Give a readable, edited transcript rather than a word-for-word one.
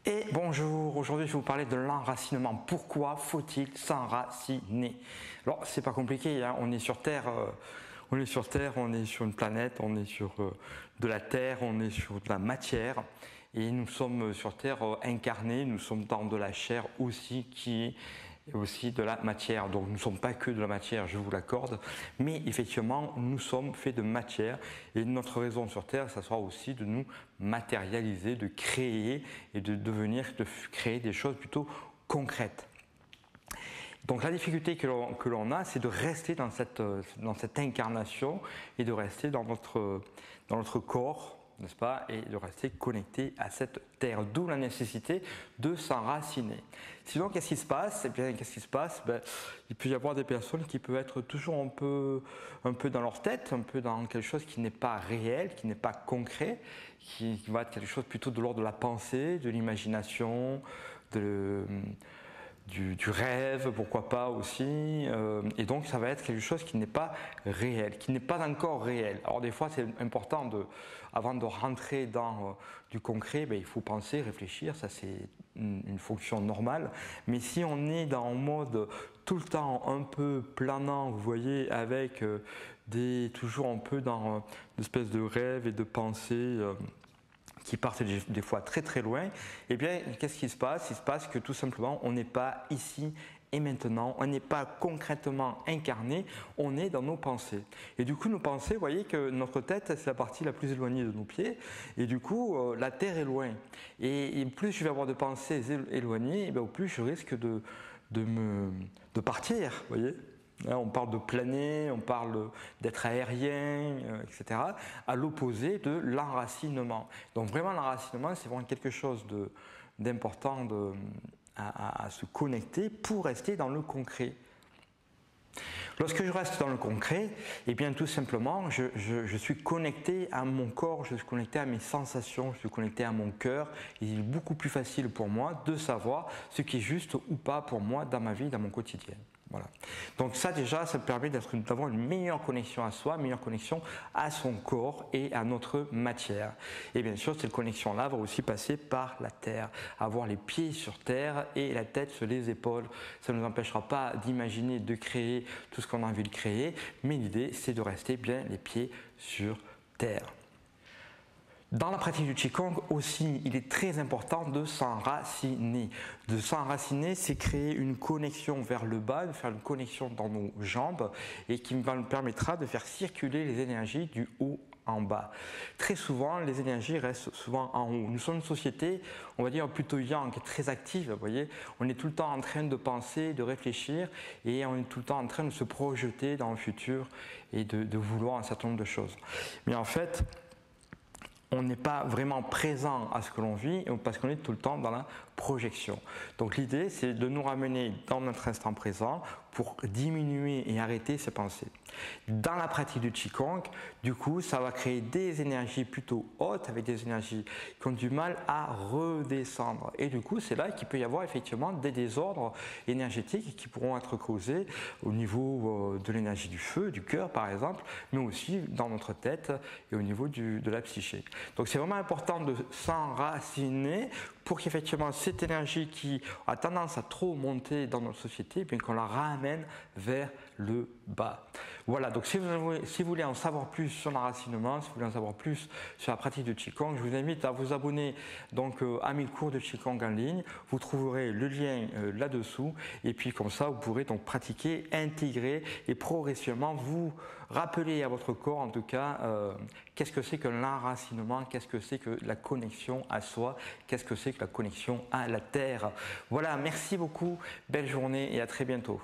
Et bonjour, aujourd'hui je vais vous parler de l'enracinement. Pourquoi faut-il s'enraciner? Alors c'est pas compliqué, hein. On est sur Terre, on est sur une planète, on est sur de la Terre, on est sur de la matière. Et nous sommes sur Terre incarnés, nous sommes dans de la chair aussi qui est aussi de la matière. Donc nous ne sommes pas que de la matière, je vous l'accorde, mais effectivement nous sommes faits de matière et notre raison sur Terre, ça sera aussi de nous matérialiser, de créer et de créer des choses plutôt concrètes. Donc la difficulté que l'on a, c'est de rester dans cette incarnation et de rester dans notre corps, n'est-ce pas, et de rester connecté à cette terre, d'où la nécessité de s'enraciner. Sinon, qu'est-ce qui se passe? Eh bien, qu'est-ce qui se passe? Il peut y avoir des personnes qui peuvent être toujours un peu dans leur tête, un peu dans quelque chose qui n'est pas réel, qui n'est pas concret, qui va être quelque chose plutôt de l'ordre de la pensée, de l'imagination, du rêve, pourquoi pas aussi, et donc ça va être quelque chose qui n'est pas réel, qui n'est pas encore réel. Alors des fois c'est important, avant de rentrer dans du concret, il faut penser, réfléchir, ça c'est une fonction normale, mais si on est dans un mode tout le temps un peu planant, vous voyez, avec toujours un peu dans une espèce de rêve et de pensée, qui partent des fois très très loin, eh bien qu'est-ce qui se passe? Il se passe que tout simplement on n'est pas ici et maintenant, on n'est pas concrètement incarné, on est dans nos pensées. Et du coup nos pensées, vous voyez que notre tête c'est la partie la plus éloignée de nos pieds, et du coup la terre est loin. Et plus je vais avoir de pensées éloignées, au plus je risque de partir, vous voyez. On parle de planer, on parle d'être aérien, etc. À l'opposé de l'enracinement. Donc vraiment l'enracinement, c'est vraiment quelque chose d'important à se connecter pour rester dans le concret. Lorsque je reste dans le concret, eh bien tout simplement, je suis connecté à mon corps, je suis connecté à mes sensations, je suis connecté à mon cœur. Il est beaucoup plus facile pour moi de savoir ce qui est juste ou pas pour moi dans ma vie, dans mon quotidien. Voilà. Donc ça déjà, ça permet d'avoir une meilleure connexion à soi, une meilleure connexion à son corps et à notre matière. Et bien sûr, cette connexion-là va aussi passer par la terre, avoir les pieds sur terre et la tête sur les épaules. Ça ne nous empêchera pas d'imaginer, de créer tout ce qu'on a envie de créer, mais l'idée c'est de rester bien les pieds sur terre. Dans la pratique du Qigong aussi, il est très important de s'enraciner. De s'enraciner, c'est créer une connexion vers le bas, de faire une connexion dans nos jambes et qui nous permettra de faire circuler les énergies du haut en bas. Très souvent, les énergies restent souvent en haut. Nous sommes une société, on va dire plutôt yang, très active, vous voyez. On est tout le temps en train de penser, de réfléchir et on est tout le temps en train de se projeter dans le futur et de vouloir un certain nombre de choses. Mais en fait, on n'est pas vraiment présent à ce que l'on vit parce qu'on est tout le temps dans la projection. Donc l'idée c'est de nous ramener dans notre instant présent pour diminuer et arrêter ces pensées. Dans la pratique du Qigong, du coup, ça va créer des énergies plutôt hautes avec des énergies qui ont du mal à redescendre. Et du coup, c'est là qu'il peut y avoir effectivement des désordres énergétiques qui pourront être causés au niveau de l'énergie du feu, du cœur par exemple, mais aussi dans notre tête et au niveau de la psyché. Donc c'est vraiment important de s'enraciner pour qu'effectivement cette énergie qui a tendance à trop monter dans notre société, bien qu'on la ramène vers le bas. Voilà, donc si vous voulez en savoir plus sur l'enracinement, si vous voulez en savoir plus sur la pratique du Qigong, je vous invite à vous abonner donc à mes cours de Qigong en ligne. Vous trouverez le lien là-dessous et puis comme ça vous pourrez donc pratiquer, intégrer et progressivement vous rappeler à votre corps en tout cas qu'est-ce que c'est que l'enracinement, qu'est-ce que c'est que la connexion à soi, qu'est-ce que c'est que la connexion à la terre. Voilà, merci beaucoup, belle journée et à très bientôt.